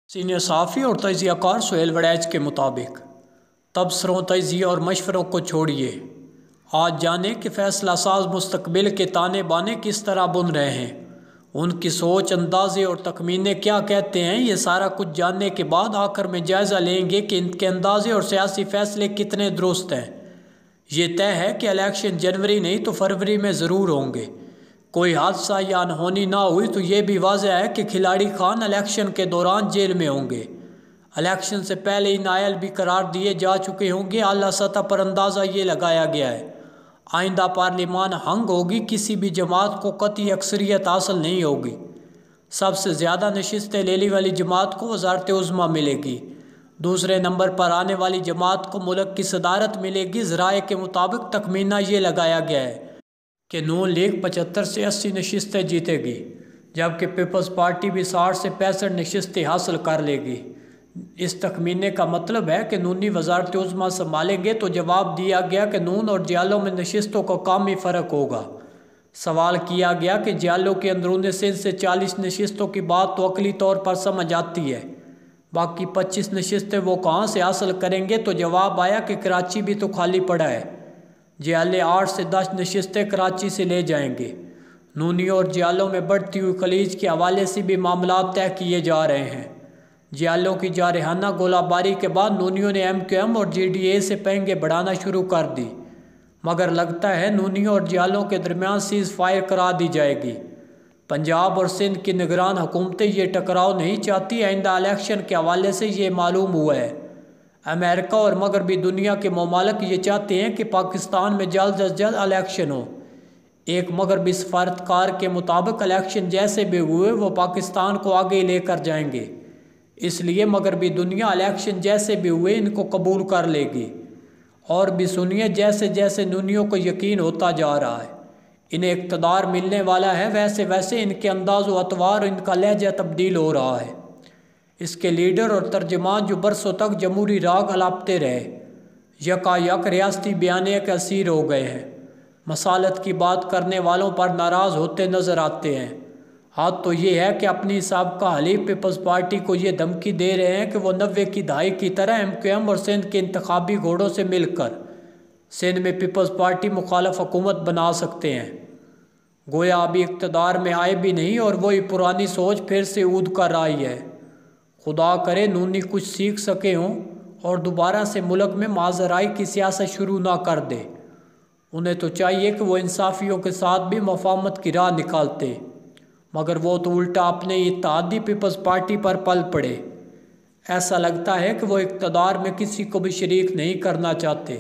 Senior صحافی اور تجزیہ کار سہیل وڑیچ کے مطابق تبصروں، تجزیے اور مشوروں کو چھوڑیے، آج جانیں کہ فیصلہ ساز مستقبل کے تانے بانے کس طرح بن رہے ہیں، ان کی سوچ، اندازے اور تخمینے کیا کہتے ہیں۔ یہ سارا کچھ جاننے کے بعد آخر میں جائزہ لیں گے کہ ان کے اندازے اور سیاسی فیصلے کتنے درست ہیں۔ یہ طے ہے کہ الیکشن جنوری نہیں تو فروری میں ضرور ہوں گے۔ کوئی حادثہ یا انہونی نہ ہوئی تو یہ بھی واضح ہے کہ کھلاڑی خان الیکشن کے دوران جیل میں ہوں گے۔ الیکشن سے پہلے ہی نائل بھی قرار دیے جا چکے ہوں گے۔ اعلیٰ سطح پر اندازہ یہ لگایا گیا ہے آئندہ پارلیمان ہنگ ہوگی، کسی بھی جماعت کو قطعی اکثریت حاصل نہیں ہوگی۔ سب سے زیادہ نشستیں لینے والی جماعت کو وزارت عظمیٰ ملے گی۔ دوسرے نمبر پر آنے والی جماعت کو ملک کی صدارت ملے گی۔ ذرائع کے مطابق تخمینہ یہ لگایا گیا ہے کہ نون لیگ 75 سے 80 نشستیں جیتے گی، جبکہ پیپلز پارٹی بھی 60 سے 65 نشستیں حاصل کر لے گی۔ اس تخمینے کا مطلب ہے کہ نونی وزارت عظمیٰ سنبھالیں گے تو جواب دیا گیا کہ نون اور جیالوں میں نشستوں کا کامی فرق ہوگا۔ سوال کیا گیا کہ جیالوں کے اندرون سندھ سے 40 نشستوں کی بات تو عقلی طور پر سمجھ آتی ہے، باقی 25 نشستیں وہ کہاں سے حاصل کریں گے؟ تو جواب آیا کہ کراچی بھی تو خالی پڑا ہے، جیالے 8 سے 10 نشستیں کراچی سے لے جائیں گے۔ نونیوں اور جیالوں میں بڑھتی ہوئی خلیج کے حوالے سے بھی معاملات طے کیے جا رہے ہیں۔ جیالوں کی جارحانہ گولہ باری کے بعد نونیوں نے MQM اور GDA سے پنگیں بڑھانا شروع کر دی، مگر لگتا ہے نونیوں اور جیالوں کے درمیان سیز فائر کرا دی جائے گی۔ پنجاب اور سندھ کی نگران حکومتیں یہ ٹکراؤ نہیں چاہتی۔ آئندہ الیکشن کے حوالے سے یہ معلوم ہوا ہے امریکہ اور مغربی دنیا کے ممالک یہ چاہتے ہیں کہ پاکستان میں جلد از جلد الیکشن ہو۔ ایک مغربی سفارتکار کے مطابق الیکشن جیسے بھی ہوئے وہ پاکستان کو آگے لے کر جائیں گے، اس لیے مغربی دنیا الیکشن جیسے بھی ہوئے ان کو قبول کر لے گی۔ اور بھی سنیے، جیسے جیسے نونیوں کو یقین ہوتا جا رہا ہے انہیں اقتدار ملنے والا ہے، ویسے ویسے ان کے انداز و اطوار، ان کا لہجہ تبدیل ہو رہا ہے۔ اس کے لیڈر اور ترجمان جو برسوں تک جمہوری راگ الاپتے رہے، یکا یک ریاستی بیانیے کے اسیر ہو گئے ہیں، مسالت کی بات کرنے والوں پر ناراض ہوتے نظر آتے ہیں۔ حد تو یہ ہے کہ اپنی سابقہ حلیف پیپلز پارٹی کو یہ دھمکی دے رہے ہیں کہ وہ 90 کی دہائی کی طرح MQM اور سندھ کے انتخابی گھوڑوں سے مل کر سندھ میں پیپلز پارٹی مخالف حکومت بنا سکتے ہیں۔ گویا ابھی اقتدار میں آئے بھی نہیں اور وہی پرانی سوچ پھر سے اود کر آئی ہے۔ خدا کرے نونی کچھ سیکھ سکے ہوں اور دوبارہ سے ملک میں ماضرائی کی سیاست شروع نہ کر دے۔ انہیں تو چاہیے کہ وہ انصافیوں کے ساتھ بھی مفاہمت کی راہ نکالتے، مگر وہ تو الٹا اپنے اتحادی پیپلز پارٹی پر پل پڑے۔ ایسا لگتا ہے کہ وہ اقتدار میں کسی کو بھی شریک نہیں کرنا چاہتے،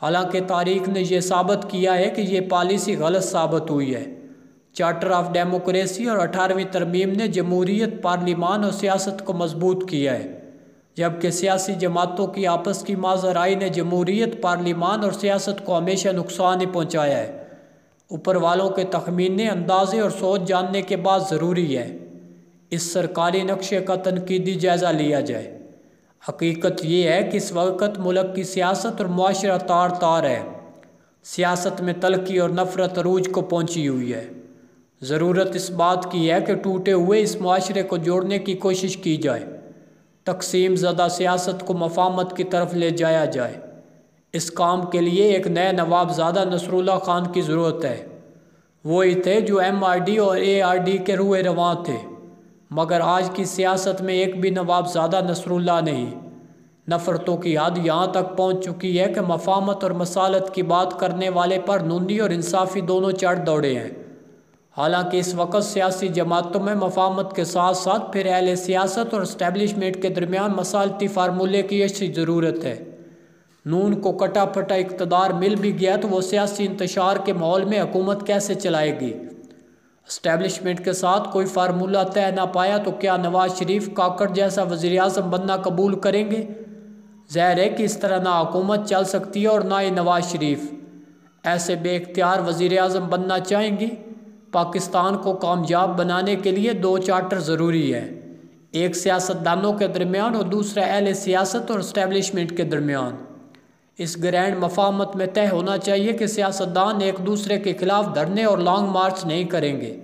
حالانکہ تاریخ نے یہ ثابت کیا ہے کہ یہ پالیسی غلط ثابت ہوئی ہے۔ چارٹر آف ڈیموکریسی اور 18ویں ترمیم نے جمہوریت، پارلیمان اور سیاست کو مضبوط کیا ہے، جبکہ سیاسی جماعتوں کی آپس کی ماضرائی نے جمہوریت، پارلیمان اور سیاست کو ہمیشہ نقصان ہی پہنچایا ہے۔ اوپر والوں کے تخمینے، اندازے اور سوچ جاننے کے بعد ضروری ہے اس سرکاری نقشے کا تنقیدی جائزہ لیا جائے۔ حقیقت یہ ہے کہ اس وقت ملک کی سیاست اور معاشرہ تار تار ہے۔ سیاست میں تلخی اور نفرت عروج کو پہنچی ہوئی ہے۔ ضرورت اس بات کی ہے کہ ٹوٹے ہوئے اس معاشرے کو جوڑنے کی کوشش کی جائے، تقسیم زدہ سیاست کو مفاہمت کی طرف لے جایا جائے۔ اس کام کے لیے ایک نئے نوابزادہ نصراللہ خان کی ضرورت ہے۔ وہی تھے جو MRD اور ARD کے روئے رواں تھے، مگر آج کی سیاست میں ایک بھی نوابزادہ نصراللہ نہیں۔ نفرتوں کی حد یہاں تک پہنچ چکی ہے کہ مفاہمت اور مسالت کی بات کرنے والے پر نونی اور انصافی دونوں چڑھ دوڑے ہیں۔ حالانکہ اس وقت سیاسی جماعتوں میں مفاہمت کے ساتھ ساتھ پھر اہل سیاست اور اسٹیبلشمنٹ کے درمیان مسالتی فارمولے کی اشد ضرورت ہے۔ نون کو کٹا پھٹا اقتدار مل بھی گیا تو وہ سیاسی انتشار کے ماحول میں حکومت کیسے چلائے گی؟ اسٹیبلشمنٹ کے ساتھ کوئی فارمولہ طے نہ پایا تو کیا نواز شریف کاکڑ جیسا وزیراعظم بننا قبول کریں گے؟ ظاہر ہے کہ اس طرح نہ حکومت چل سکتی ہے اور نہ ہی نواز شریف ایسے بے اختیار وزیراعظم بننا چاہیں گی۔ پاکستان کو کامیاب بنانے کے لیے 2 چارٹر ضروری ہے، ایک سیاستدانوں کے درمیان اور دوسرا اہل سیاست اور اسٹیبلشمنٹ کے درمیان۔ اس گرینڈ مفاہمت میں طے ہونا چاہیے کہ سیاستدان ایک دوسرے کے خلاف دھرنے اور لانگ مارچ نہیں کریں گے۔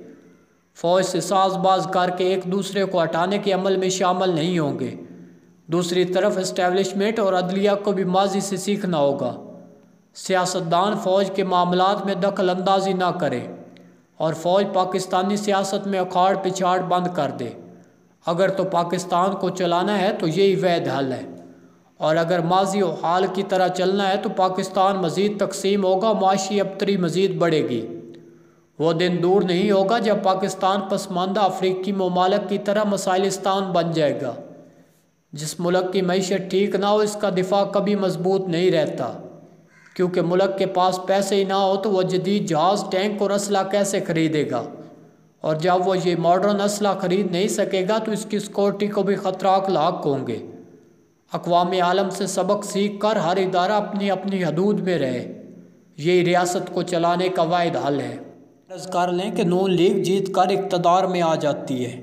فوج سے ساز باز کر کے ایک دوسرے کو ہٹانے کے عمل میں شامل نہیں ہوں گے۔ دوسری طرف اسٹیبلشمنٹ اور عدلیہ کو بھی ماضی سے سیکھنا ہوگا۔ سیاستدان فوج کے معاملات میں دخل اندازی نہ کرے اور فوج پاکستانی سیاست میں اکھاڑ پچھاڑ بند کر دے۔ اگر تو پاکستان کو چلانا ہے تو یہی وحید حل ہے، اور اگر ماضی و حال کی طرح چلنا ہے تو پاکستان مزید تقسیم ہوگا، معاشی ابتری مزید بڑھے گی۔ وہ دن دور نہیں ہوگا جب پاکستان پسماندہ افریقی ممالک کی طرح مسائلستان بن جائے گا۔ جس ملک کی معیشت ٹھیک نہ ہو اس کا دفاع کبھی مضبوط نہیں رہتا، کیونکہ ملک کے پاس پیسے ہی نہ ہو تو وہ جدید جہاز، ٹینک اور اسلحہ کیسے خریدے گا؟ اور جب وہ یہ ماڈرن اسلحہ خرید نہیں سکے گا تو اس کی سیکورٹی کو بھی خطرات لاحق ہوں گے۔ اقوام عالم سے سبق سیکھ کر ہر ادارہ اپنی اپنی حدود میں رہے، یہی ریاست کو چلانے کا واحد حل ہے۔ فرض کر لیں کہ نون لیگ جیت کر اقتدار میں آ جاتی ہے،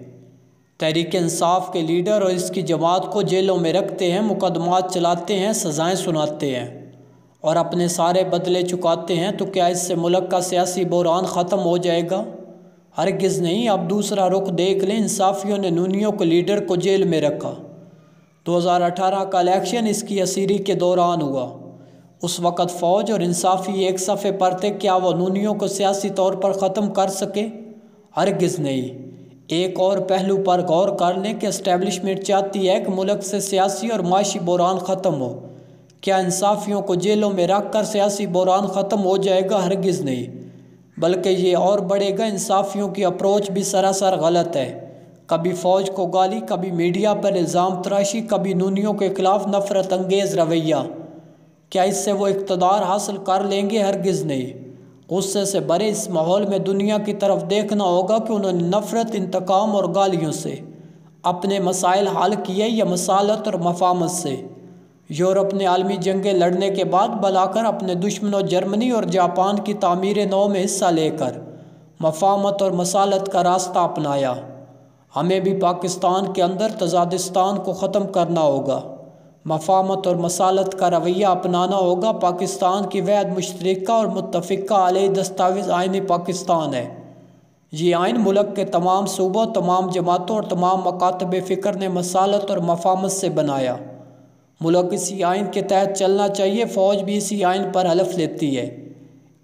تحریک انصاف کے لیڈر اور اس کی جماعت کو جیلوں میں رکھتے ہیں، مقدمات چلاتے ہیں، سزائیں سناتے ہیں اور اپنے سارے بدلے چکاتے ہیں، تو کیا اس سے ملک کا سیاسی بحران ختم ہو جائے گا؟ ہرگز نہیں۔ اب دوسرا رخ دیکھ لیں، انصافیوں نے نونیوں کو لیڈر کو جیل میں رکھا۔ 2018 کا الیکشن اس کی اسیری کے دوران ہوا۔ اس وقت فوج اور انصافی ایک صفحے پر تھے، کیا وہ نونیوں کو سیاسی طور پر ختم کر سکے؟ ہرگز نہیں۔ ایک اور پہلو پر غور کر لیں کہ اسٹیبلشمنٹ چاہتی ہے کہ ملک سے سیاسی اور معاشی بحران ختم ہو۔ کیا انصافیوں کو جیلوں میں رکھ کر سیاسی بحران ختم ہو جائے گا؟ ہرگز نہیں، بلکہ یہ اور بڑھے گا۔ انصافیوں کی اپروچ بھی سراسر غلط ہے، کبھی فوج کو گالی، کبھی میڈیا پر الزام تراشی، کبھی نونیوں کے خلاف نفرت انگیز رویہ۔ کیا اس سے وہ اقتدار حاصل کر لیں گے؟ ہرگز نہیں۔ غصے سے بھرے اس ماحول میں دنیا کی طرف دیکھنا ہوگا کہ انہوں نے نفرت، انتقام اور گالیوں سے اپنے مسائل حل کیے یا مسالت اور مفاہمت سے؟ یورپ نے عالمی جنگیں لڑنے کے بعد بلا کر اپنے دشمنوں جرمنی اور جاپان کی تعمیر نو میں حصہ لے کر مفاہمت اور مسالت کا راستہ اپنایا۔ ہمیں بھی پاکستان کے اندر تضادستان کو ختم کرنا ہوگا، مفاہمت اور مسالت کا رویہ اپنانا ہوگا۔ پاکستان کی واحد مشترکہ اور متفقہ علیہ دستاویز آئین پاکستان ہے۔ یہ آئین ملک کے تمام صوبوں، تمام جماعتوں اور تمام مکاتب فکر نے مسالت اور مفاہمت سے بنایا۔ ملک اسی آئین کے تحت چلنا چاہیے۔ فوج بھی اسی آئین پر حلف لیتی ہے،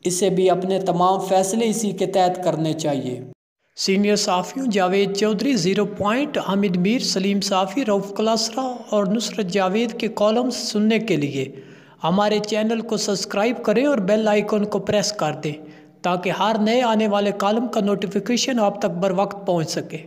اسے بھی اپنے تمام فیصلے اسی کے تحت کرنے چاہیے۔ سینئر صحافیوں جاوید چودھری، زیرو پوائنٹ، حامد میر، سلیم صافی، رؤف کلاسرا اور نصرت جاوید کے کالمز سننے کے لیے ہمارے چینل کو سبسکرائب کریں اور بیل آئیکن کو پریس کر دیں تاکہ ہر نئے آنے والے کالم کا نوٹیفیکیشن آپ تک بر وقت پہنچ سکے۔